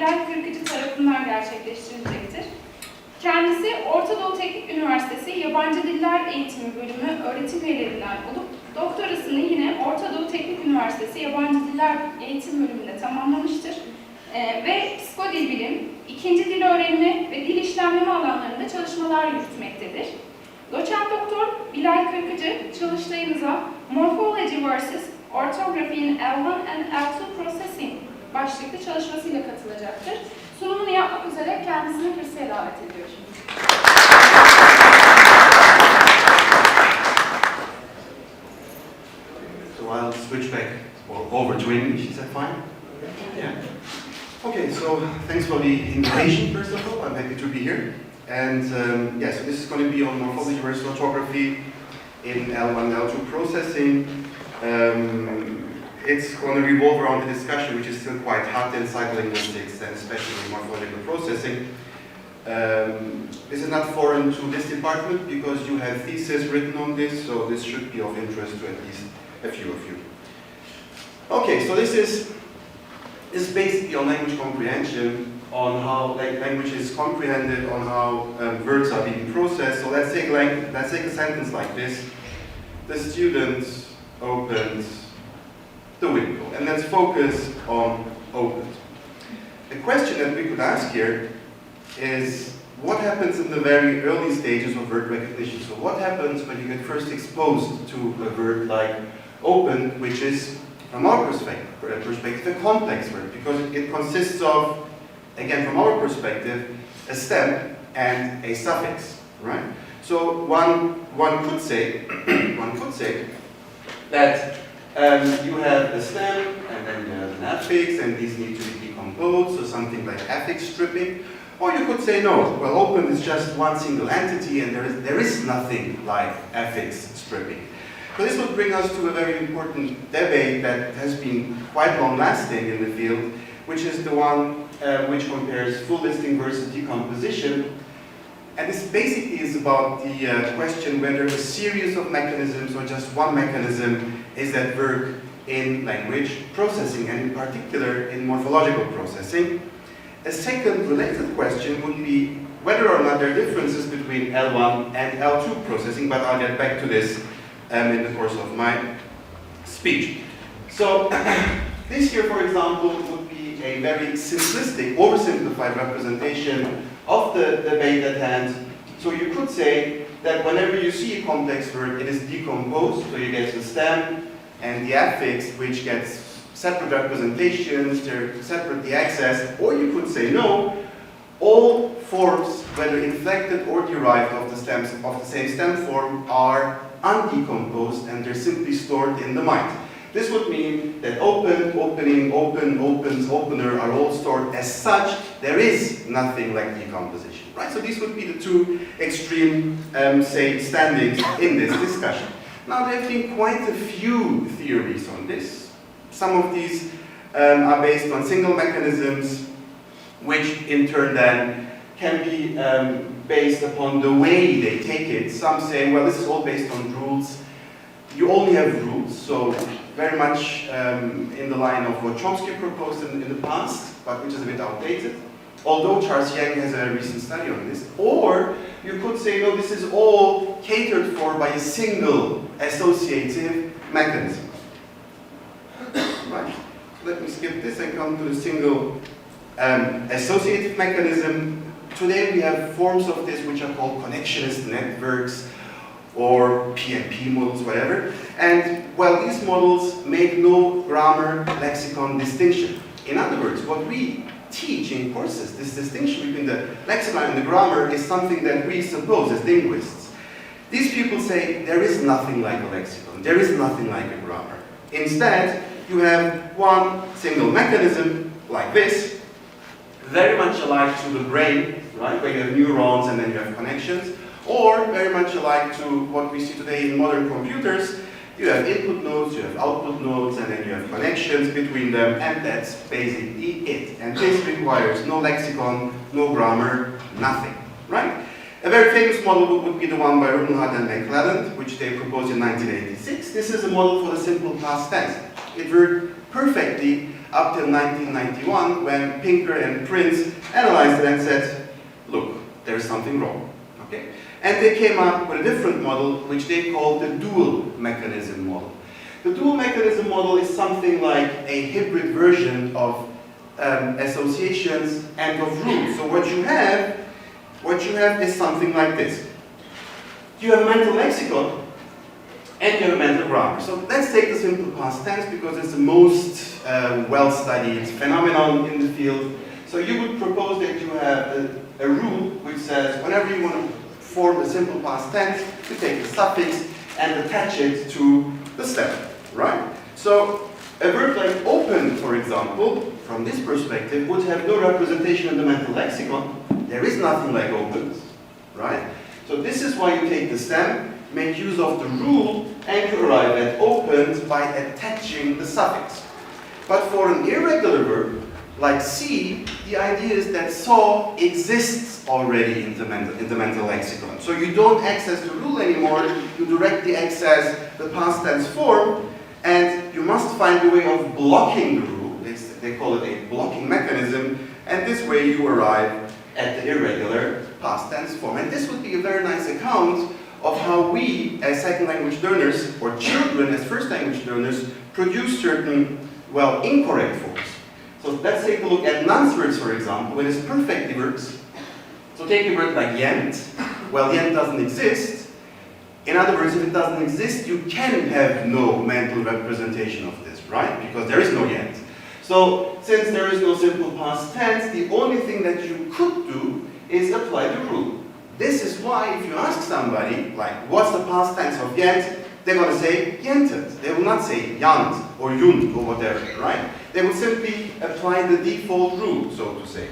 Bilal Kırkıcı tarafından gerçekleştirilecektir. Kendisi Orta Doğu Teknik Üniversitesi Yabancı Diller Eğitimi Bölümü öğretim üyelerinden olup, doktorasını yine Orta Doğu Teknik Üniversitesi Yabancı Diller Eğitim Bölümünde tamamlamıştır. Ve psikodilbilim, ikinci dil öğrenimi ve dil işlemleme alanlarında çalışmalar yürütmektedir. Doçent Doktor Bilal Kırkıcı çalıştayımıza Morphology vs. Orthography in L1 and L2 Processing başlıklı çalışmasıyla katılacaktır. Sunumunu yapmak üzere kendisini kürsüye davet ediyorum. So I'll switch back or over to English. Is that fine? Yeah. Okay, so thanks for the invitation, first of all. I'm happy to be here. And yeah, so this is going to be on morphology versus orthography in L1 L2 processing. It's going to revolve around the discussion, which is still quite hot in psycholinguistics and especially in morphological processing. This is not foreign to this department because you have thesis written on this, so this should be of interest to at least a few of you. Okay, so this is basically on language comprehension, on how language is comprehended, on how words are being processed. So let's take a sentence like this: the student opened the window, and let's focus on opened. The question that we could ask here is, what happens in the very early stages of word recognition? So what happens when you get first exposed to a word like open, which is, from our perspective, a complex word, because it consists of, again, from our perspective, a stem and a suffix, right? So one could say that you have a stem and then you have an affix, and these need to be decomposed, so something like affix stripping. Or you could say no. Well, open is just one single entity, and there is nothing like affix stripping. So this would bring us to a very important debate that has been quite long-lasting in the field, which is the one which compares full listing versus decomposition. And this basically is about the question whether a series of mechanisms or just one mechanism is at work in language processing, and in particular in morphological processing. A second related question would be whether or not there are differences between L1 and L2 processing, but I'll get back to this in the course of my speech. So this here, for example, would be a very simplistic, oversimplified representation of the debate at hand. So you could say that whenever you see a complex word, it is decomposed, so you get the stem and the affix, which gets separate representations, they're separately accessed, or you could say no, all forms, whether inflected or derived of the same stem form, are undecomposed and they're simply stored in the mind. This would mean that open, opening, open, opens, opener are all stored as such. There is nothing like decomposition, right? So these would be the two extreme, say, standings in this discussion. Now there have been quite a few theories on this. Some of these are based on single mechanisms, which in turn then can be based upon the way they take it. Some say, well, this is all based on rules. You only have rules, so very much in the line of what Chomsky proposed in the past, but which is a bit outdated. Although Charles Yang has a recent study on this. Or you could say, no, this is all catered for by a single associative mechanism. Right. Let me skip this and come to the single associative mechanism. Today we have forms of this which are called connectionist networks or PNP models, whatever. And well, these models make no grammar lexicon distinction. In other words, what we teach in courses, this distinction between the lexicon and the grammar, is something that we suppose as linguists. These people say there is nothing like a lexicon, there is nothing like a grammar. Instead, you have one single mechanism like this, very much alike to the brain, right, where you have neurons and then you have connections, or very much alike to what we see today in modern computers. You have input nodes, you have output nodes, and then you have connections between them, and that's basically it. And this requires no lexicon, no grammar, nothing, right? A very famous model would be the one by Rubenhardt and McClelland, which they proposed in 1986. This is a model for the simple past tense. It worked perfectly up till 1991 when Pinker and Prince analyzed it and said, look, there's something wrong. Okay? And they came up with a different model which they called the dual mechanism model. The dual mechanism model is something like a hybrid version of associations and of rules. So what you have is something like this. You have a mental lexicon and you have a mental grammar. So let's take the simple past tense because it's the most well-studied phenomenon in the field. So you would propose that you have a rule which says whenever you want to form a simple past tense, you take a suffix and attach it to the stem, right? So a verb like open, for example, from this perspective, would have no representation in the mental lexicon. There is nothing like opens, right? So this is why you take the stem, make use of the rule, and you arrive at opened by attaching the suffix. But for an irregular verb, like see, the idea is that saw exists already in the mental lexicon. So you don't access the rule anymore, you directly access the past tense form, and you must find a way of blocking the rule. They call it a blocking mechanism, and this way you arrive at the irregular past tense form. And this would be a very nice account of how we, as second language learners, or children as first language learners, produce certain, well, incorrect forms. So let's take a look at nonce words, for example, when it's perfectly words. So take a word like yent. Well, yent doesn't exist. In other words, if it doesn't exist, you can have no mental representation of this, right? Because there is no yent. So, since there is no simple past tense, the only thing that you could do is apply the rule. This is why if you ask somebody, like, what's the past tense of yent? They're going to say yented. They will not say yant or yunt or whatever, right? They will simply apply the default rule, so to say.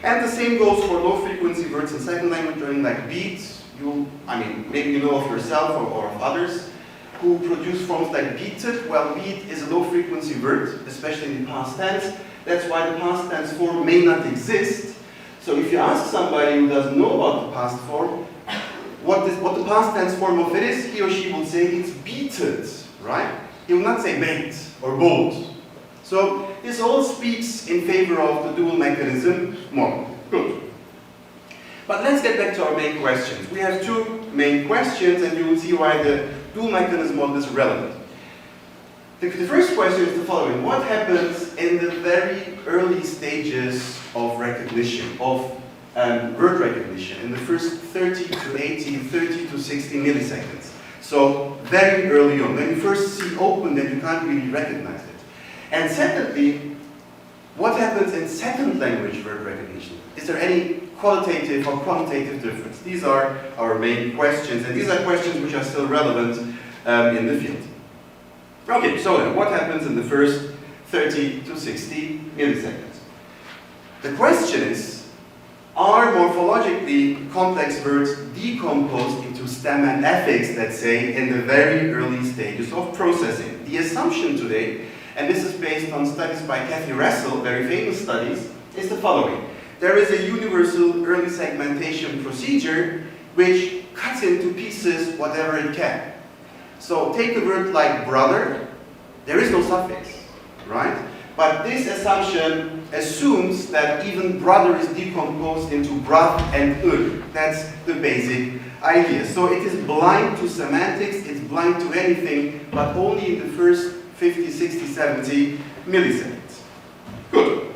And the same goes for low frequency words in second language learning, like beat. Maybe you know of yourself or of others who produce forms like beated. Well, beat is a low frequency word, especially in the past tense. That's why the past tense form may not exist. So if you ask somebody who doesn't know about the past form, what the past tense form of it is, he or she will say it's beated, right? He will not say bait or bold. So this all speaks in favor of the dual mechanism model. Good. But let's get back to our main questions. We have two main questions, and you will see why the dual mechanism model is relevant. The first question is the following. What happens in the very early stages of recognition, of word recognition, in the first 30 to 80, 30 to 60 milliseconds? So very early on. When you first see open, then you can't really recognize it. And secondly, what happens in second language word recognition? Is there any qualitative or quantitative difference? These are our main questions, and these are questions which are still relevant in the field. Okay, so then, what happens in the first 30 to 60 milliseconds? The question is, are morphologically complex words decomposed into stem and affix, let's say, in the very early stages of processing? The assumption today, and this is based on studies by Kathy Russell, very famous studies, is the following. There is a universal early segmentation procedure which cuts into pieces whatever it can. So take a word like brother, there is no suffix, right? But this assumption assumes that even brother is decomposed into brath and That's the basic idea. So it is blind to semantics, it's blind to anything, but only in the first 50, 60, 70 milliseconds. Good.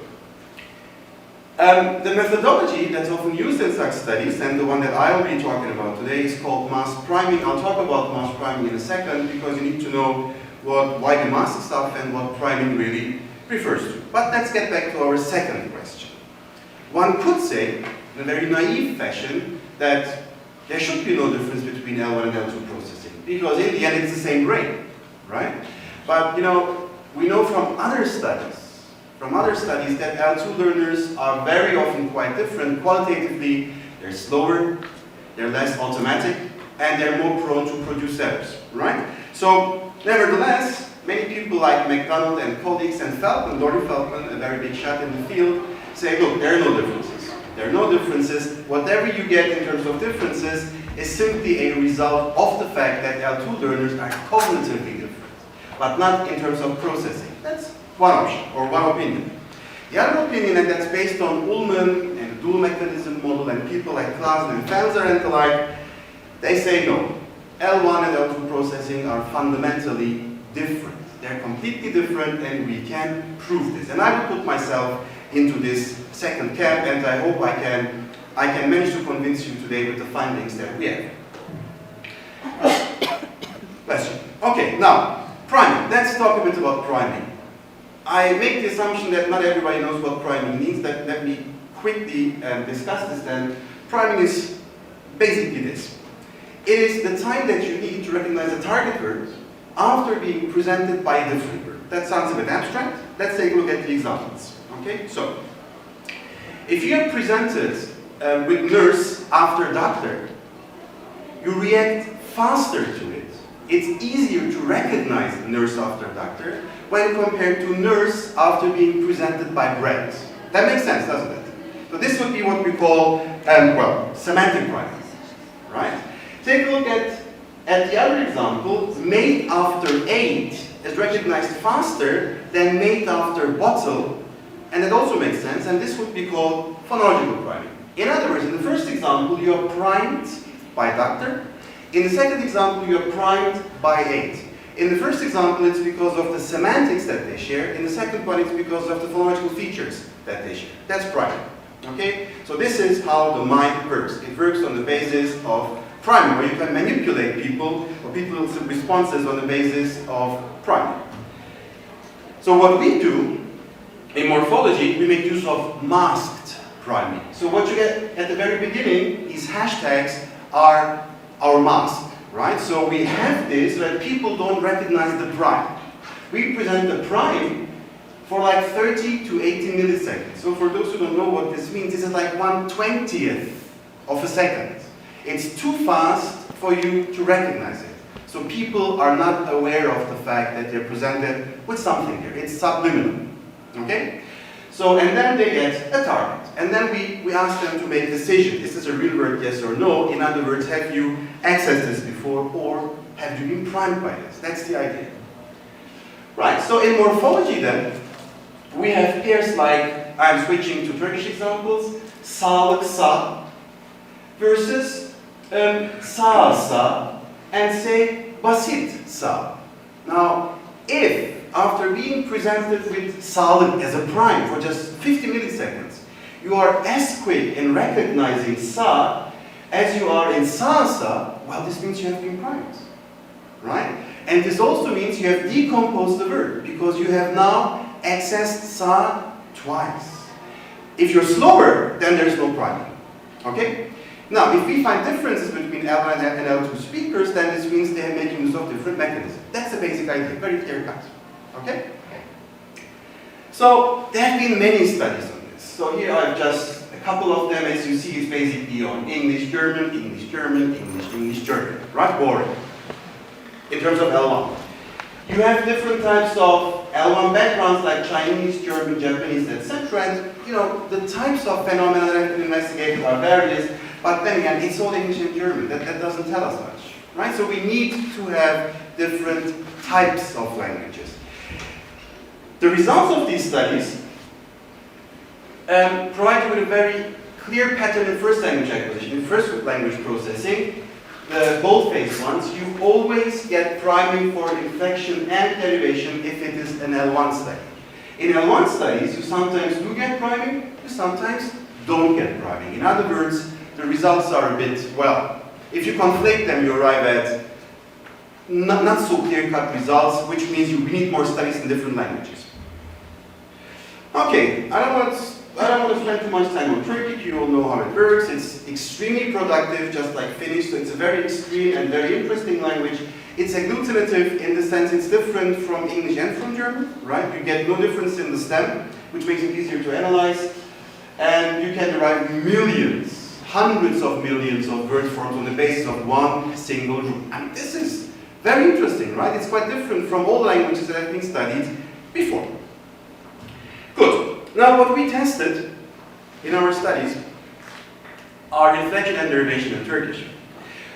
The methodology that's often used in such studies, and the one that I'll be talking about today, is called mask priming. I'll talk about mask priming in a second because you need to know why you mask stuff and what priming really refers to. But let's get back to our second question. One could say, in a very naive fashion, that there should be no difference between L1 and L2 processing because in the end it's the same brain, right? But we know from other studies that L2 learners are very often quite different. Qualitatively, they're slower, they're less automatic, and they're more prone to produce errors, right? So, nevertheless, many people like McDonald and colleagues and Feldman, Dori Feldman, a very big shot in the field, say, look, there are no differences. There are no differences. Whatever you get in terms of differences is simply a result of the fact that L2 learners are cognitively different, but not in terms of processing. That's one option, or one opinion. The other opinion, and that's based on Ullmann and the dual mechanism model and people like Klassen and Felser and the like, they say no. L1 and L2 processing are fundamentally different. They're completely different, and we can prove this. And I will put myself into this second camp, and I hope I can manage to convince you today with the findings that we have. Bless you. Okay, now, priming. Let's talk a bit about priming. I make the assumption that not everybody knows what priming means. Let me quickly discuss this then. Priming is basically this. It is the time that you need to recognize a target word after being presented by a different word. That sounds a bit abstract. Let's take a look at the examples. Okay, so if you are presented with nurse after doctor, you react faster to it. It's easier to recognize nurse after doctor when compared to nurse after being presented by bread. That makes sense, doesn't it? So this would be what we call, well, semantic priming, right? Take a look at the other example. Made after ate is recognized faster than made after bottle, and that also makes sense, and this would be called phonological priming. In other words, in the first example, you are primed by doctor. In the second example, you are primed by ate. In the first example, it's because of the semantics that they share. In the second one, it's because of the phonological features that they share. That's priming. Okay? So this is how the mind works. It works on the basis of priming, where you can manipulate people or people's responses on the basis of priming. So what we do in morphology, we make use of masked priming. So what you get at the very beginning, these hashtags are our mask, right? So we have this so that people don't recognize the prime. We present the prime for like 30 to 80 milliseconds. So for those who don't know what this means, this is like 1/20th of a second. It's too fast for you to recognize it. So people are not aware of the fact that they're presented with something here. It's subliminal, okay? So, and then they get a target. And then we ask them to make a decision. Is this a real word, yes or no? In other words, have you accessed this before, or have you been primed by this? That's the idea. Right, so in morphology then, we have pairs like, I'm switching to Turkish examples, sağlık sa versus sağ sa, and say basit sa. Now, if after being presented with sağlık as a prime for just 50 milliseconds, you are as quick in recognizing sa as you are in sa, well, this means you have been primed, right? And this also means you have decomposed the word, because you have now accessed sa twice. If you're slower, then there's no priming, okay? Now, if we find differences between L1 and L2 speakers, then this means they are making use of different mechanisms. That's the basic idea, very clear cut, okay? So, there have been many studies on this. So here I've just, a couple of them, as you see, is basically on English, German, English, German, English, English, German, right? Boring. In terms of L1. You have different types of L1 backgrounds like Chinese, German, Japanese, etc. And, you know, the types of phenomena that have been investigated are various, but then again, it's all English and German. That doesn't tell us much, right? So we need to have different types of languages. The results of these studies provide you with a very clear pattern in first language acquisition, in first language processing. The bold-faced ones, you always get priming for inflection and derivation if it is an L1 study. In L1 studies, you sometimes do get priming, you sometimes don't get priming. In other words, the results are a bit, well, if you conflate them, you arrive at not so clear-cut results, which means we need more studies in different languages. Okay, I don't want to spend too much time on Turkic. You all know how it works. It's extremely productive, just like Finnish, so it's a very extreme and very interesting language. It's agglutinative in the sense it's different from English and from German, right? You get no difference in the stem, which makes it easier to analyze. And you can derive millions, hundreds of millions of word forms on the basis of one single root. And this is very interesting, right? It's quite different from all languages that have been studied before. Good. Now, what we tested in our studies are inflection and derivation in Turkish.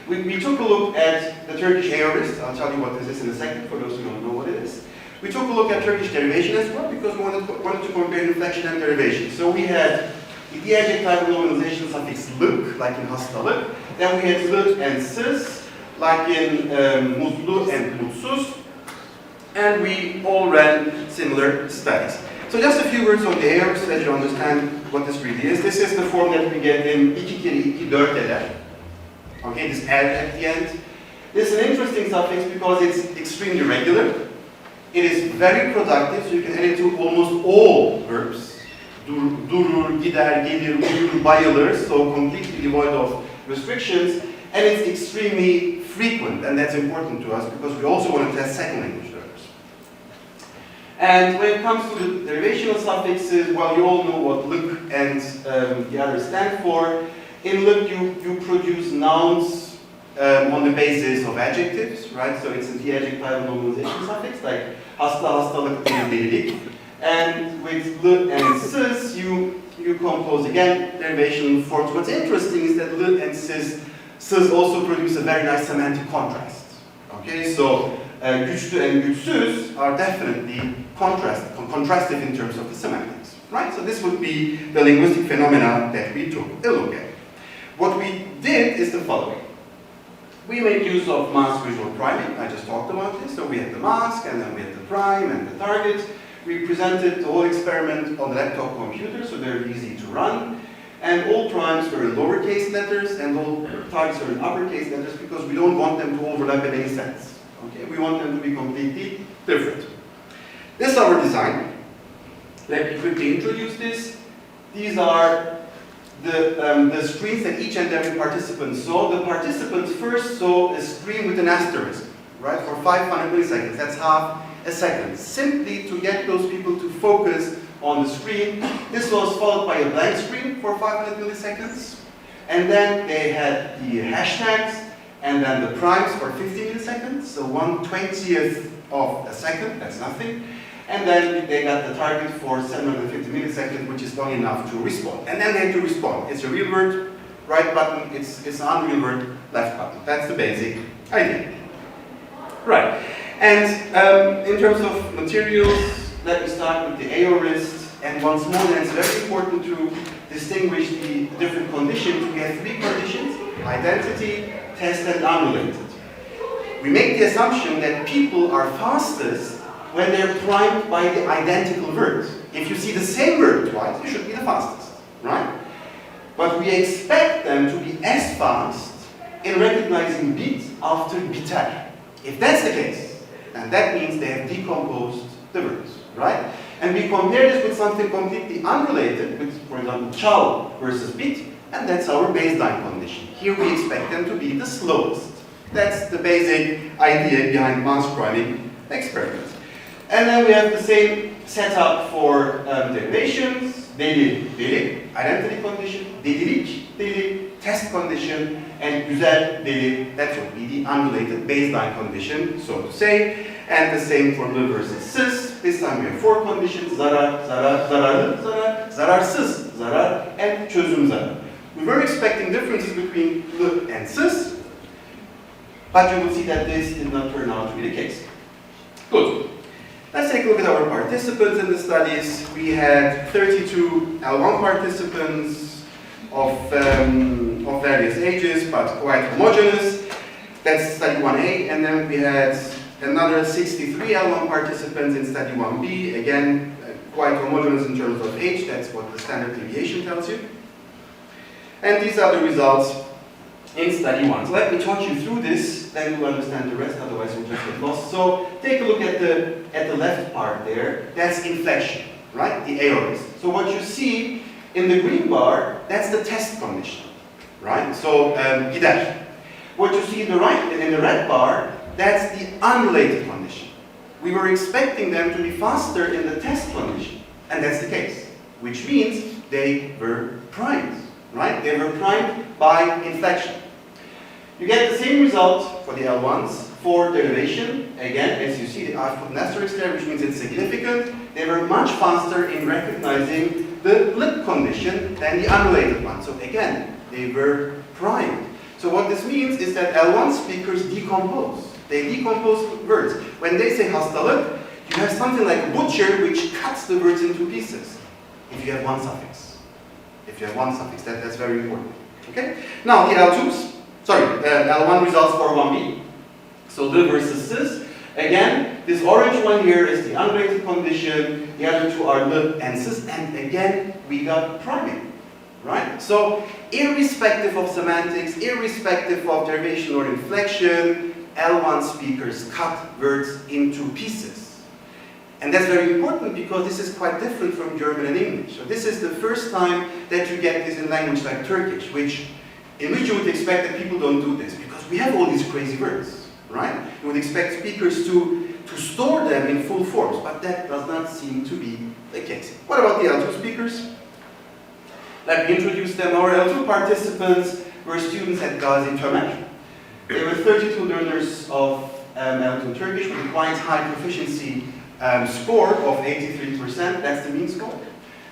We took a look at the Turkish aorist. I'll tell you what this is in a second for those who don't know what it is. We took a look at Turkish derivation as well because we wanted to compare inflection and derivation. So we had the adjective nominalization suffix lık, like in hastalık. Then we had lı and sız, like in mutlu and mutsuz. And we all ran similar studies. So just a few words on the aorist so that you understand what this really is. This is the form that we get in 2 kere 2 4 eder. Okay, this er at the end. This is an interesting suffix because it's extremely regular. It is very productive, so you can add it to almost all verbs. Durur, gider, gelir, uyur, bayılır, so completely devoid of restrictions. And it's extremely frequent, and that's important to us because we also want to test second language learners. And when it comes to the derivational suffixes, well, you all know what lık and the others stand for. In lık, you produce nouns on the basis of adjectives, right? So it's the adjective nominalization suffix, like hasta, hastalık, delilik. And with lı and sız, you compose again derivation forms. What's interesting is that lı and sız also produce a very nice semantic contrast. Okay, so güçlü and güçsüz are definitely contrastive in terms of the semantics, right? So this would be the linguistic phenomena that we took a look at. What we did is the following. We made use of mask visual priming. I just talked about this. So we had the mask, and then we had the prime and the target. We presented the whole experiment on the laptop computer, so they're easy to run. And all primes were in lowercase letters, and all targets were in uppercase letters because we don't want them to overlap in any sense. Okay, we want them to be completely different. This is our design. Let me quickly introduce this. These are the screens that each and every participant saw. The participants first saw a screen with an asterisk, right, for 500 milliseconds. That's half a second, simply to get those people to focus on the screen. This was followed by a blank screen for 500 milliseconds. And then they had the hashtags, and then the primes for 50 milliseconds, so 1/20th of a second, that's nothing. And then they got the target for 750 milliseconds, which is long enough to respond. And then they had to respond. It's a real word, right button, it's an unreal word, left button. That's the basic idea. Right. And in terms of materials, let me start with the aorist. And once more, then it's very important to distinguish the different conditions. We have 3 conditions: identity, test, and unrelated. We make the assumption that people are fastest when they're primed by the identical words. If you see the same word twice, you should be the fastest, right? But we expect them to be as fast in recognizing bit after biter. If that's the case, then that means they have decomposed the words, right? And we compare this with something completely unrelated, with, for example, çal versus bit, and that's our baseline condition. Here we expect them to be the slowest. That's the basic idea behind mask priming experiments. And then we have the same setup for derivations: deli, deli, identity condition, delilik, deli, test condition, and güzel, deli. That would be the unrelated baseline condition, so to say. And the same for lı versus sız. This time we have 4 conditions: zarar, zarar, zararlı, zarar, zararsız, zarar, and çözüm zarar. We were expecting differences between lı and sız, but you will see that this did not turn out to be the case. Good. Let's take a look at our participants in the studies. We had 32 L1 participants of various ages, but quite homogeneous. That's study 1A. And then we had another 63 L1 participants in study 1B. Again, quite homogeneous in terms of age. That's what the standard deviation tells you. And these are the results in study 1. So let me talk you through this, then you'll understand the rest, otherwise you'll just get lost. So take a look at the left part there. That's inflection, right? The aorist. So what you see in the green bar, that's the test condition, right? So gider. What you see in the red bar, that's the unrelated condition. We were expecting them to be faster in the test condition, and that's the case, which means they were primed, right? They were primed by inflection. You get the same result for the L1s for derivation. Again, as you see, I've put an asterisk there, which means it's significant. They were much faster in recognizing the lip condition than the unrelated one. So again, they were primed. So what this means is that L1 speakers decompose. They decompose words. When they say hastalık, You have something like a butcher which cuts the words into pieces if you have one suffix. If you have one suffix, that's very important. Okay? Now the L2s, L1 results for 1b. So the versus sis. Again, this orange one here is the unrated condition, the other two are the and cis, and again, we got priming, right? So, irrespective of semantics, irrespective of derivation or inflection, L1 speakers cut words into pieces. And that's very important because this is quite different from German and English. So this is the first time that you get this in language like Turkish, in which you would expect that people don't do this, because we have all these crazy words. Right? You would expect speakers to store them in full forms, but that does not seem to be the case. What about the L2 speakers? Let me introduce them. Our L2 participants were students at Gazi Tömer. There were 32 learners of L2 Turkish with a quite high proficiency score of 83%, that's the mean score,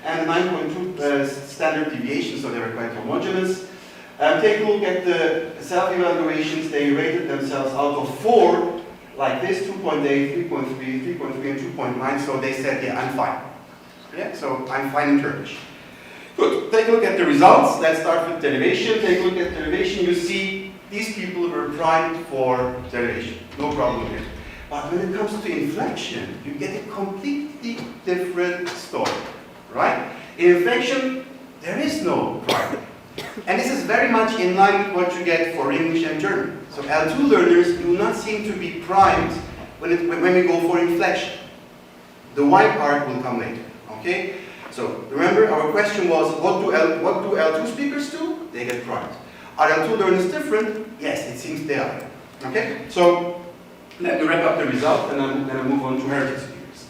and 9.2 standard deviation, so they were quite homogeneous. Take a look at the self-evaluations. They rated themselves out of 4, like this, 2.8, 3.3, 3.3, and 2.9, so they said, yeah, I'm fine. Yeah, so I'm fine in Turkish. Good, take a look at the results. Let's start with derivation. Take a look at derivation. You see, these people were primed for derivation. No problem here. But when it comes to inflection, you get a completely different story, right? In inflection, there is no priming. And this is very much in line with what you get for English and German. So L2 learners do not seem to be primed when we go for inflection. The Y part will come later, okay? So remember, our question was, what do L2 speakers do? They get primed. Are L2 learners different? Yes, it seems they are. Okay? So let me wrap up the result and then I'll move on to heritage speakers.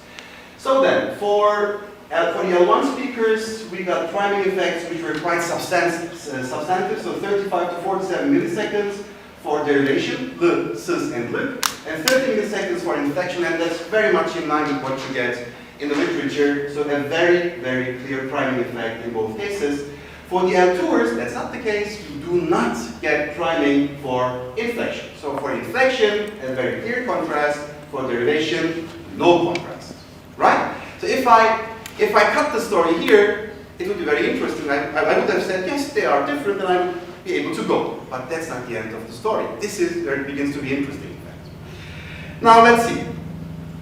So then, for the L1 speakers, we got priming effects which were quite substantive, so 35 to 47 milliseconds for derivation, the, cis, and l, and 30 milliseconds for inflection, and that's very much in line with what you get in the literature, so a very, very clear priming effect in both cases. For the L2ers, that's not the case. You do not get priming for inflection. So for inflection, a very clear contrast. For derivation, no contrast, right? So if I cut the story here, it would be very interesting. I would have said, yes, they are different, and I would be able to go. But that's not the end of the story. This is where it begins to be interesting, in fact. Now, let's see.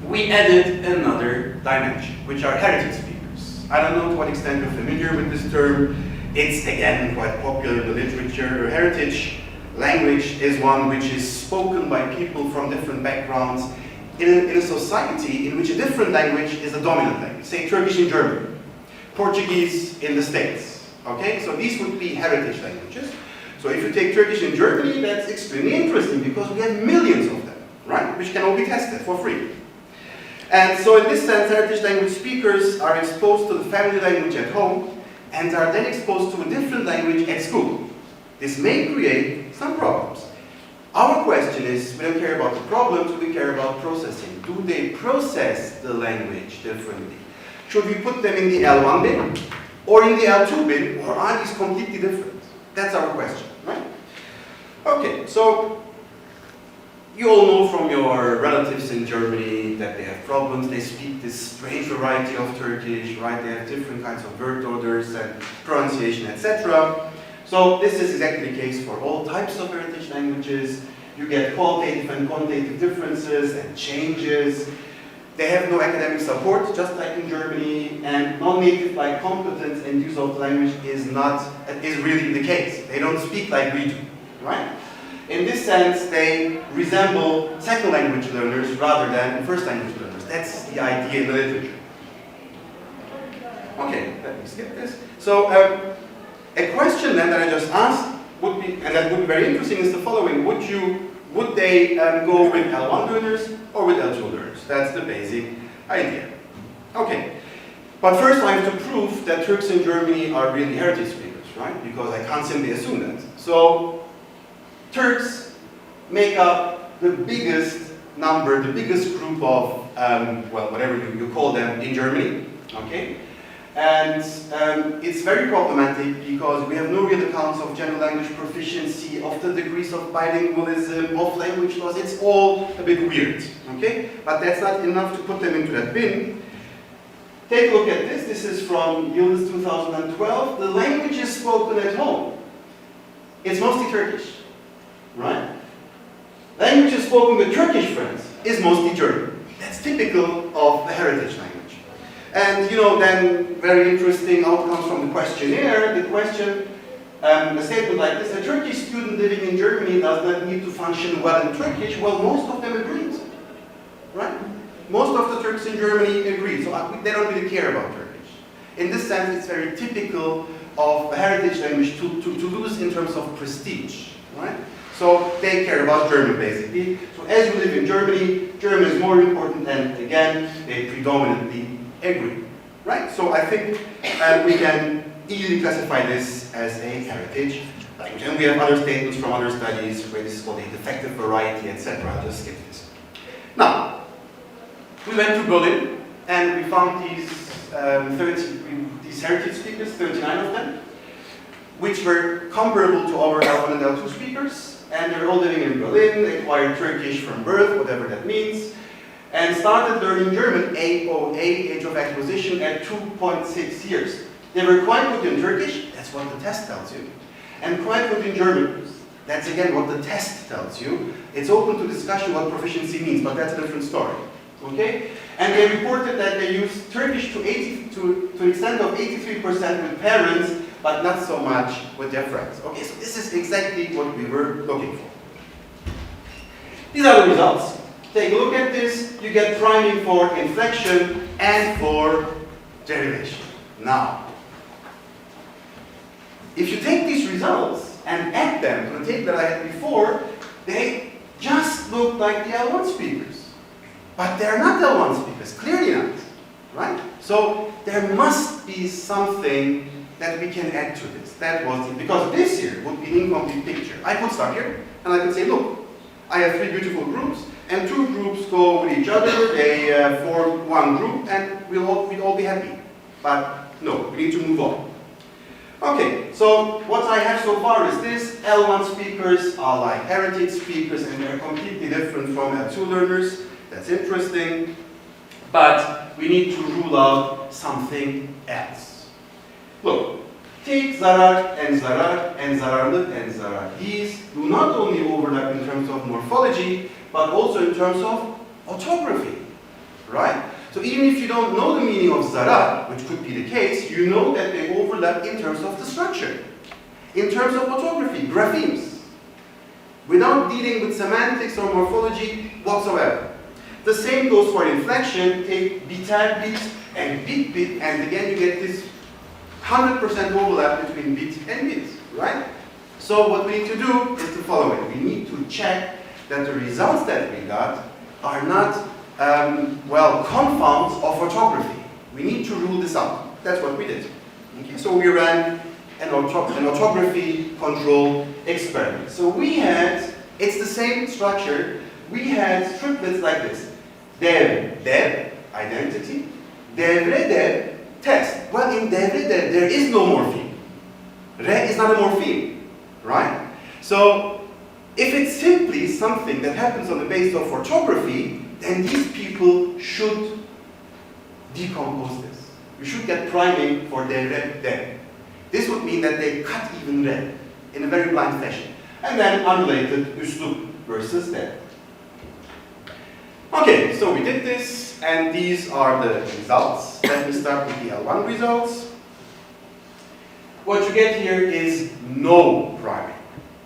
We added another dimension, which are heritage speakers. I don't know to what extent you're familiar with this term. It's, again, quite popular in the literature. Heritage language is one which is spoken by people from different backgrounds in a society in which a different language is the dominant language. Say Turkish in Germany, Portuguese in the States. Okay, so these would be heritage languages. So if you take Turkish in Germany, that's extremely interesting because we have millions of them, right? Which can all be tested for free. And so in this sense, heritage language speakers are exposed to the family language at home and are then exposed to a different language at school. This may create some problems. Our question is, we don't care about the problems, we care about processing. Do they process the language differently? Should we put them in the L1 bin, or in the L2 bin, or are these completely different? That's our question, right? Okay, so you all know from your relatives in Germany that they have problems. They speak this strange variety of Turkish, right? They have different kinds of word orders and pronunciation, etc. So this is exactly the case for all types of heritage languages. You get qualitative and quantitative differences and changes. They have no academic support, just like in Germany, and non-native like competence and use of the language is really the case. They don't speak like we do, right? In this sense, they resemble second language learners rather than first language learners. That's the idea in the literature. Okay, let me skip this. So, a question then that I just asked would be, and that would be very interesting, is the following: would they go with L1 learners or with L2 learners? That's the basic idea. Okay, but first I have to prove that Turks in Germany are really heritage speakers, right? Because I can't simply assume that. So Turks make up the biggest number, the biggest group of, well, whatever you call them in Germany, okay? And it's very problematic because we have no real accounts of general language proficiency, of the degrees of bilingualism, of language loss. It's all a bit weird, okay? But that's not enough to put them into that bin. Take a look at this. This is from Yıldız 2012. The languages spoken at home. It's mostly Turkish, right? Languages spoken with Turkish friends is mostly German. That's typical of the heritage language. And you know, then very interesting outcomes from the questionnaire. The question, a statement like this: a Turkish student living in Germany does not need to function well in Turkish. Well, most of them agreed, right? Most of the Turks in Germany agreed, so they don't really care about Turkish. In this sense, it's very typical of a heritage language to lose in terms of prestige, right? So they care about German, basically. So as you live in Germany, German is more important, and again, they predominantly agree, right? So I think we can easily classify this as a heritage language. And we have other statements from other studies where this is called a defective variety, etc. I'll just skip this. Now, we went to Berlin, and we found these heritage speakers, 39 of them, which were comparable to our L1 and L2 speakers, and they're all living in Berlin, they acquired Turkish from birth, whatever that means, and started learning German, AOA, age of acquisition, at 2.6 years. They were quite good in Turkish, that's what the test tells you, and quite good in German. That's again what the test tells you. It's open to discussion what proficiency means, but that's a different story. Okay? And they reported that they use Turkish to the extent of 83% with parents, but not so much with their friends. Okay, so this is exactly what we were looking for. These are the results. Take a look at this. You get priming for inflection and for derivation. Now, if you take these results and add them to the table that I had before, they just look like the L1 speakers. But they're not L1 speakers, clearly not, right? So there must be something that we can add to this. That was it, because this here would be an incomplete picture. I could start here, and I could say, look, I have 3 beautiful groups, and 2 groups go with each other, they form one group, and we'd all be happy. But no, we need to move on. Okay, so what I have so far is this. L1 speakers are like heritage speakers, and they're completely different from L2 learners. That's interesting, but we need to rule out something else. Look, take zarar and zararlı and zarar. These do not only overlap in terms of morphology, but also in terms of orthography, right? So even if you don't know the meaning of zarar, which could be the case, you know that they overlap in terms of the structure, in terms of orthography, graphemes, without dealing with semantics or morphology whatsoever. The same goes for inflection. Take biter bit and bit, and again you get this 100% overlap between bit and bit, right? So what we need to do is the following. We need to check that the results that we got are not, confounds of orthography. We need to rule this out. That's what we did. Okay, so we ran an orthography control experiment. So we had, it's the same structure, we had triplets like this. Dev, identity. Devre, test. Well, in devre, there is no morpheme. Re is not a morpheme, right? So, if it's simply something that happens on the basis of orthography, then these people should decompose this. You should get priming for devre, dev. This would mean that they cut even re in a very blind fashion. And then unrelated, üslup versus dev. Okay, so we did this, and these are the results. Let me start with the L1 results. What you get here is no priming.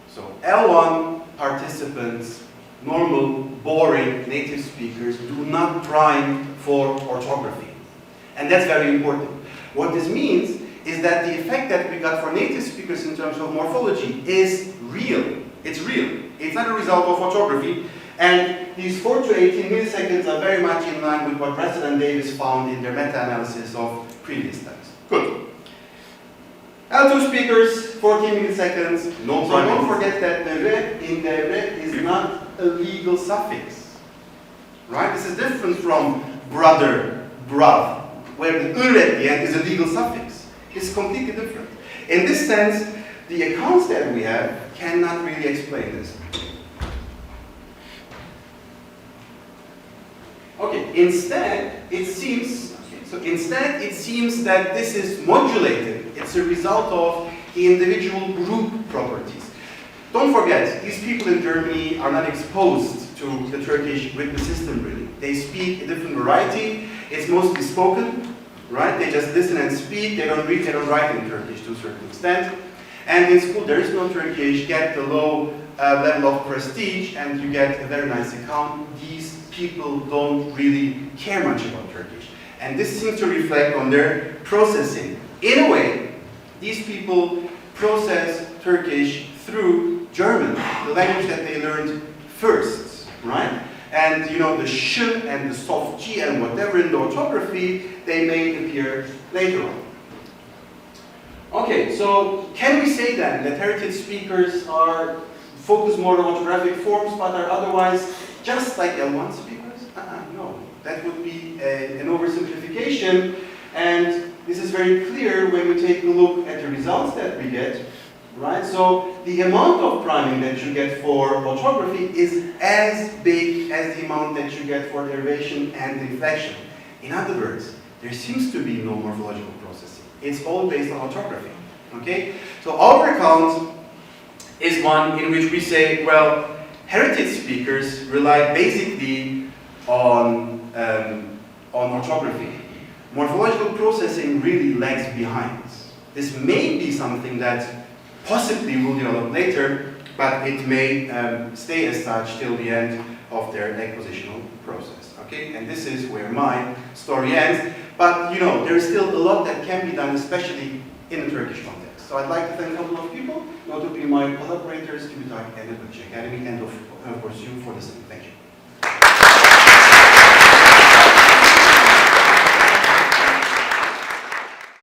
So L1 participants, normal, boring native speakers, do not prime for orthography. And that's very important. What this means is that the effect that we got for native speakers in terms of morphology is real. It's real. It's not a result of orthography. And these 4 to 18 milliseconds are very much in line with what Russell and Davis found in their meta-analysis of previous studies. Good. L2 speakers, 14 milliseconds, no problem. So don't forget that the re in the re is not a legal suffix. Right? This is different from brother, bruv. where the ır at the end is a legal suffix. It's completely different. In this sense, the accounts that we have cannot really explain this. Okay, instead it seems that this is modulated. It's a result of the individual group properties. Don't forget, these people in Germany are not exposed to the Turkish written system really. They speak a different variety. It's mostly spoken, right? They just listen and speak. They don't read, they don't write in Turkish to a certain extent. And in school there is no Turkish. You get the low level of prestige and you get a very nice account. These people don't really care much about Turkish. And this seems to reflect on their processing. In a way, these people process Turkish through German, the language that they learned first, right? And you know, the sh and the soft g and whatever in the orthography, they may appear later on. Okay, so can we say then that heritage speakers are focused more on orthographic forms but are otherwise just like L1 speakers? No, that would be an oversimplification, and this is very clear when we take a look at the results that we get, right? So the amount of priming that you get for orthography is as big as the amount that you get for derivation and inflection. In other words, there seems to be no morphological processing. It's all based on orthography, okay? So our account is one in which we say, well, heritage speakers rely basically on orthography. Morphological processing really lags behind. This may be something that possibly will develop later, but it may stay as such till the end of their acquisitional process. Okay, and this is where my story ends. But you know, there is still a lot that can be done, especially in the Turkish context. So I'd like to thank a couple of people, notably my collaborators, Tübitay and the Academy, and of course you for listening. Thank you.